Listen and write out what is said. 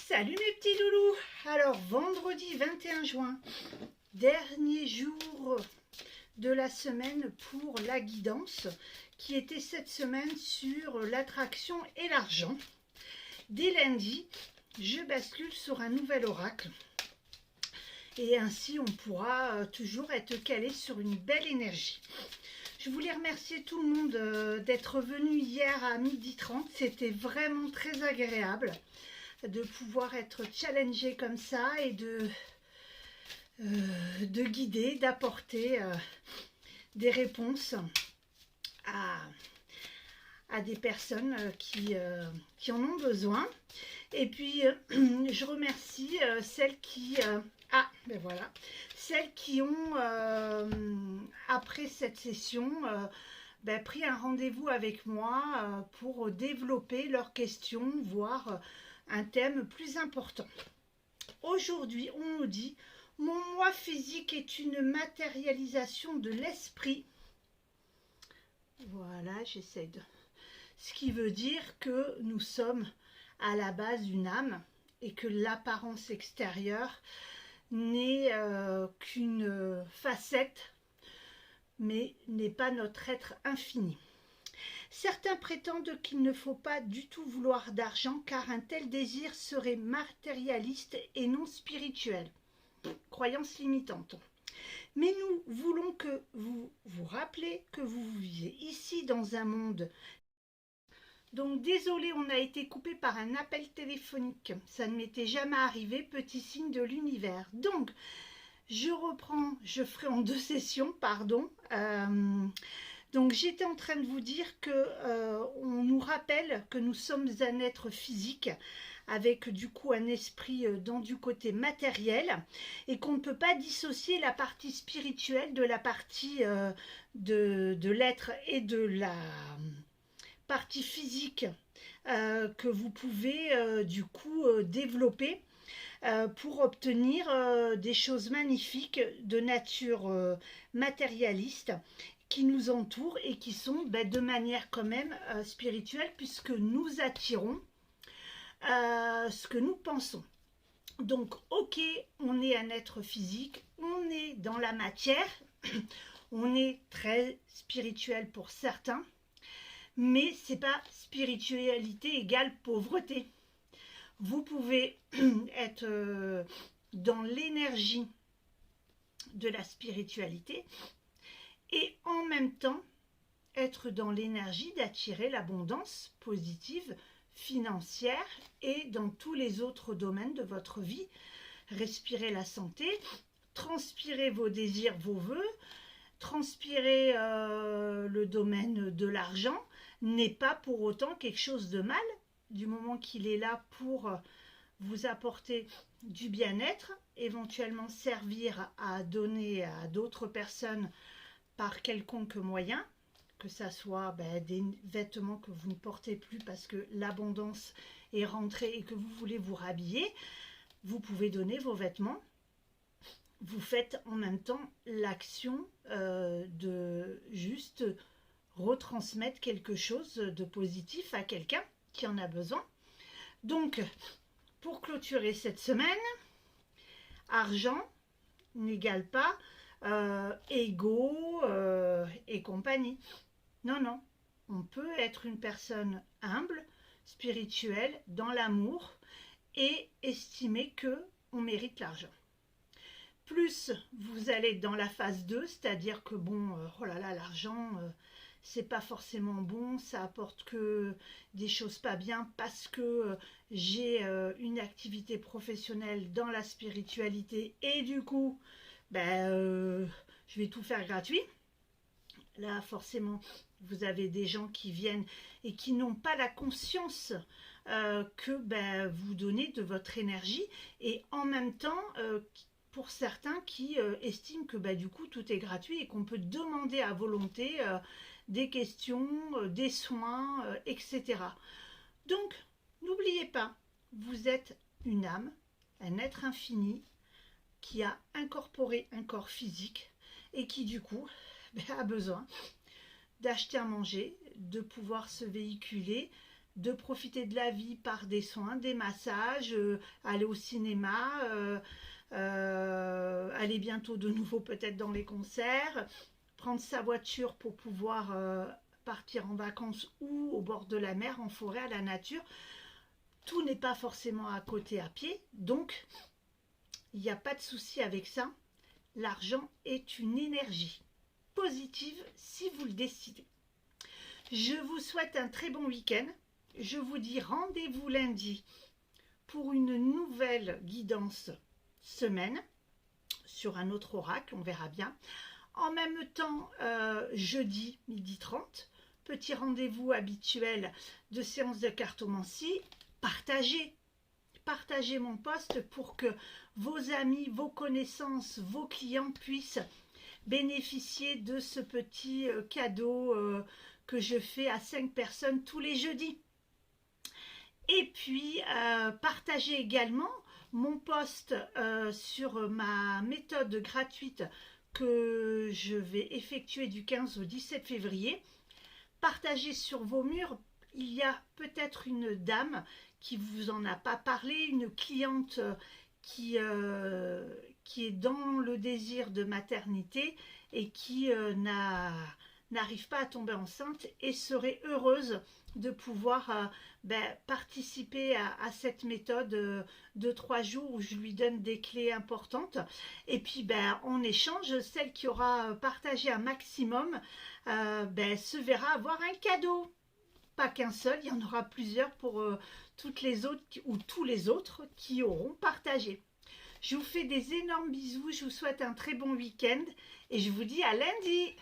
Salut mes petits loulous. Alors vendredi 21 juin, dernier jour de la semaine pour la guidance qui était cette semaine sur l'attraction et l'argent. Dès lundi, je bascule sur un nouvel oracle et ainsi on pourra toujours être calé sur une belle énergie. Je voulais remercier tout le monde d'être venu hier à 12h30, c'était vraiment très agréable de pouvoir être challengé comme ça et de guider, d'apporter des réponses à des personnes qui en ont besoin. Et puis je remercie celles qui ben voilà, celles qui ont après cette session pris un rendez-vous avec moi pour développer leurs questions, voire un thème plus important. Aujourd'hui, on nous dit « Mon moi physique est une matérialisation de l'esprit ». Voilà, j'essaie de... Ce qui veut dire que nous sommes à la base une âme et que l'apparence extérieure n'est qu'une facette, mais n'est pas notre être infini. Certains prétendent qu'il ne faut pas du tout vouloir d'argent car un tel désir serait matérialiste et non spirituel. Croyance limitante. Mais nous voulons que vous vous rappelez que vous vivez ici dans un monde. Donc désolé, on a été coupé par un appel téléphonique. Ça ne m'était jamais arrivé, petit signe de l'univers. Donc, je reprends, je ferai en 2 sessions, pardon. Donc j'étais en train de vous dire que on nous rappelle que nous sommes un être physique avec du coup un esprit dans du côté matériel et qu'on ne peut pas dissocier la partie spirituelle de la partie de l'être et de la partie physique que vous pouvez du coup développer pour obtenir des choses magnifiques de nature matérialiste qui nous entourent et qui sont de manière quand même spirituelle puisque nous attirons ce que nous pensons. Donc ok, on est un être physique, on est dans la matière, on est très spirituel pour certains, mais c'est pas spiritualité égale pauvreté. Vous pouvez être dans l'énergie de la spiritualité et en même temps être dans l'énergie d'attirer l'abondance positive, financière et dans tous les autres domaines de votre vie. Respirez la santé, transpirez vos désirs, vos vœux, transpirer le domaine de l'argent n'est pas pour autant quelque chose de mal, du moment qu'il est là pour vous apporter du bien-être, éventuellement servir à donner à d'autres personnes par quelconque moyen, que ça soit des vêtements que vous ne portez plus parce que l'abondance est rentrée et que vous voulez vous rhabiller, vous pouvez donner vos vêtements. Vous faites en même temps l'action de juste retransmettre quelque chose de positif à quelqu'un qui en a besoin. Donc, pour clôturer cette semaine, argent n'égale pas ego et compagnie. Non, non. On peut être une personne humble, spirituelle, dans l'amour et estimer qu'on mérite l'argent. Plus vous allez dans la phase 2, c'est-à-dire que bon, oh là là, l'argent, c'est pas forcément bon, ça apporte que des choses pas bien parce que j'ai une activité professionnelle dans la spiritualité et du coup, je vais tout faire gratuit. Là, forcément, vous avez des gens qui viennent et qui n'ont pas la conscience que vous donnez de votre énergie et en même temps, pour certains qui estiment que du coup tout est gratuit et qu'on peut demander à volonté des questions, des soins, etc. Donc, n'oubliez pas, vous êtes une âme, un être infini qui a incorporé un corps physique et qui du coup a besoin d'acheter à manger, de pouvoir se véhiculer, de profiter de la vie par des soins, des massages, aller au cinéma, aller bientôt de nouveau peut-être dans les concerts, prendre sa voiture pour pouvoir partir en vacances ou au bord de la mer, en forêt, à la nature. Tout n'est pas forcément à côté à pied, donc il n'y a pas de souci avec ça. L'argent est une énergie positive si vous le décidez. Je vous souhaite un très bon week-end. Je vous dis rendez-vous lundi pour une nouvelle guidance semaine sur un autre oracle, on verra bien. En même temps, jeudi, 12h30, petit rendez-vous habituel de séance de cartomancie. Partagez mon post pour que vos amis, vos connaissances, vos clients puissent bénéficier de ce petit cadeau que je fais à 5 personnes tous les jeudis. Et puis, partagez également mon post sur ma méthode gratuite que je vais effectuer du 15 au 17 février. Partagez sur vos murs. Il y a peut-être une dame qui vous en a pas parlé, une cliente qui est dans le désir de maternité et qui n'arrive pas à tomber enceinte et serait heureuse de pouvoir participer à cette méthode de 3 jours où je lui donne des clés importantes. Et puis en échange, celle qui aura partagé un maximum se verra avoir un cadeau. Pas qu'un seul, il y en aura plusieurs pour toutes les autres ou tous les autres qui auront partagé. Je vous fais des énormes bisous, je vous souhaite un très bon week-end et je vous dis à lundi.